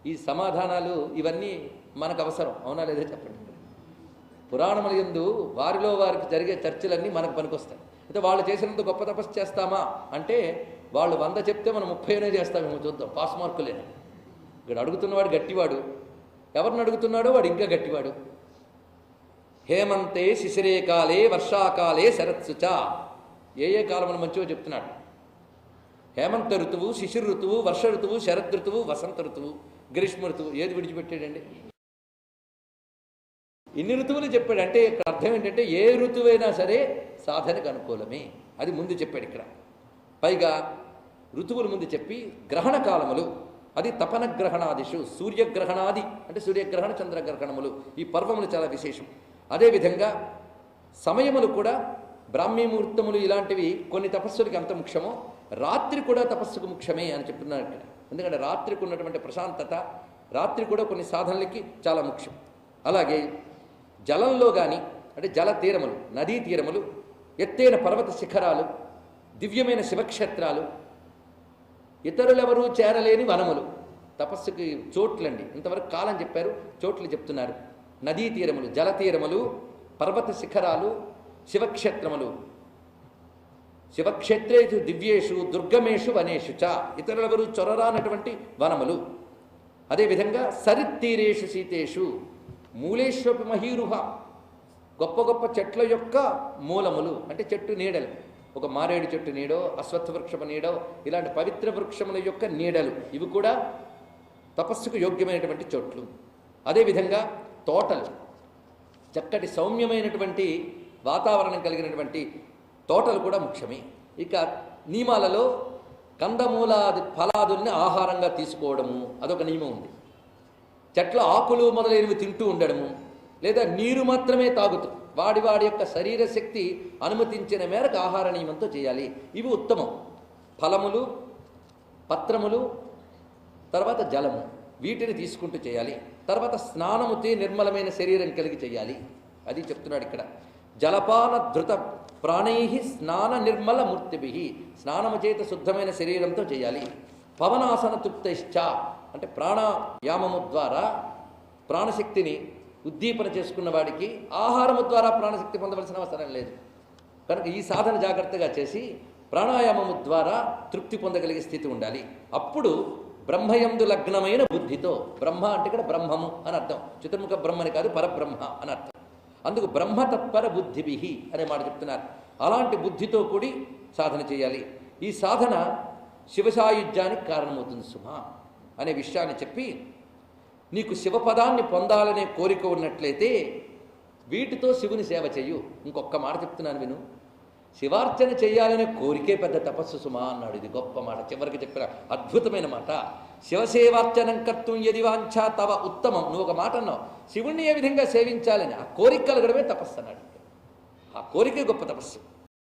ఈ సమాధానాలు ఇవన్నీ మనకు అవసరం, అవునా లేదా చెప్పండి. పురాణముల యందు వారిలో వారికి జరిగే చర్చలన్నీ మనకు పనికొస్తాయి. అయితే వాళ్ళు చేసినంత గొప్ప తపస్సు చేస్తామా అంటే వాళ్ళు 100 చెప్తే మనం 30 చేస్తామేమో, చూద్దాం. పాస్ మార్కులేను. ఇక్కడ అడుగుతున్నవాడు గట్టివాడు, ఎవరిని అడుగుతున్నాడో వాడు ఇంకా గట్టివాడు. హేమంతే శిశిరే కాలే వర్షాకాలే శరత్సుచ, ఏ కాలములు మంచివో చెప్తున్నాడు. హేమంత ఋతువు, శిశిర ఋతువు, వర్ష ఋతువు, శరద్ ఋతువు, వసంత ఋతువు, గ్రీష్మ ఋతువు, ఏది విడిచిపెట్టాడండి? ఇన్ని ఋతువులు చెప్పాడు. అంటే ఇక్కడ అర్థం ఏంటంటే ఏ ఋతువైనా సరే సాధనకు అనుకూలమే, అది ముందు చెప్పాడు ఇక్కడ. పైగా ఋతువులు ముందు చెప్పి గ్రహణ కాలములు, అది తపన గ్రహణాదిషు, సూర్యగ్రహణాది అంటే సూర్యగ్రహణ చంద్రగ్రహణములు, ఈ పర్వములు చాలా విశేషం. అదేవిధంగా సమయములు కూడా బ్రాహ్మీ ముహూర్తములు ఇలాంటివి కొన్ని తపస్సులకి అంత ముఖ్యమో రాత్రి కూడా తపస్సుకు ముఖ్యమే అని చెప్తున్నారు ఇక్కడ. ఎందుకంటే రాత్రికి ఉన్నటువంటి ప్రశాంతత, రాత్రి కూడా కొన్ని సాధనలకి చాలా ముఖ్యం. అలాగే జలంలో కానీ అంటే జల తీరములు, నదీ తీరములు, ఎత్తైన పర్వత శిఖరాలు, దివ్యమైన శివక్షేత్రాలు, ఇతరులెవరూ చేరలేని వనములు, తపస్సుకి చోట్లండి. ఇంతవరకు కాలం చెప్పారు, చోట్లు చెప్తున్నారు. నదీ తీరములు, జల తీరములు, పర్వత శిఖరాలు, శివక్షేత్రములు. శివక్షేత్రేషు దివ్యేషు దుర్గమేషు వనేషు చ, ఇతరులెవరూ చొరరానటువంటి వనములు. అదేవిధంగా సరిత్తీరేషు సీతేషు మూలేశ్వపి మహీరుహ, గొప్ప గొప్ప చెట్ల యొక్క మూలములు అంటే చెట్టు నీడలు, ఒక మారేడు చెట్టు నీడో, అశ్వత్థ వృక్షము నీడో, ఇలాంటి పవిత్ర వృక్షముల యొక్క నీడలు, ఇవి కూడా తపస్సుకు యోగ్యమైనటువంటి చోట్లు. అదేవిధంగా తోటలు, చక్కటి సౌమ్యమైనటువంటి వాతావరణం కలిగినటువంటి తోటలు కూడా ముఖ్యమే. ఇక నియమాలలో కందమూలాది ఫలాదుల్ని ఆహారంగా తీసుకోవడము అదొక నియమం ఉంది. చెట్ల ఆకులు మొదలైనవి తింటూ ఉండడము, లేదా నీరు మాత్రమే తాగుతూ వాడి యొక్క శరీర శక్తి అనుమతించిన మేరకు ఆహార నియమంతో చేయాలి. ఇవి ఉత్తమం. ఫలములు, పత్రములు, తర్వాత జలము, వీటిని తీసుకుంటూ చేయాలి. తర్వాత స్నానముతే నిర్మలమైన శరీరం కలిగి చేయాలి, అది చెప్తున్నాడు ఇక్కడ. జలపాన ధృత ప్రాణై స్నాన నిర్మల మూర్తిభి, స్నానము చేత శుద్ధమైన శరీరంతో చేయాలి. పవనాసన తృప్తైశ్చ అంటే ప్రాణాయామము ద్వారా ప్రాణశక్తిని ఉద్దీపన చేసుకున్న వాడికి ఆహారము ద్వారా ప్రాణశక్తి పొందవలసిన అవసరం లేదు. కనుక ఈ సాధన జాగ్రత్తగా చేసి ప్రాణాయామము ద్వారా తృప్తి పొందగలిగే స్థితి ఉండాలి. అప్పుడు బ్రహ్మయందు లగ్నమైన బుద్ధితో, బ్రహ్మ అంటే ఇక్కడ బ్రహ్మము అని అర్థం, చతుర్ముఖ బ్రహ్మని కాదు, పరబ్రహ్మ అని అర్థం. అందుకు బ్రహ్మతత్పర బుద్ధిభి అనే మాట చెప్తున్నారు. అలాంటి బుద్ధితో కూడి సాధన చేయాలి. ఈ సాధన శివసాయుధ్యానికి కారణమవుతుంది సుమా అనే విషయాన్ని చెప్పి, నీకు శివపదాన్ని పొందాలనే కోరిక ఉన్నట్లయితే వీటితో శివుని సేవ చెయ్యు. ఇంకొక మాట చెప్తున్నాను విను, శివార్చన చేయాలనే కోరికే పెద్ద తపస్సు సుమా అన్నాడు. ఇది గొప్ప మాట, చివరికి చెప్పిన అద్భుతమైన మాట. శివసేవార్చనం కర్తుం యది వాంఛా తవ ఉత్తమం. నువ్వు ఒక మాట అన్నావు, శివుణ్ణి ఏ విధంగా సేవించాలని, ఆ కోరిక కలగడమే తపస్సు అన్నాడు. ఆ కోరికే గొప్ప తపస్సు.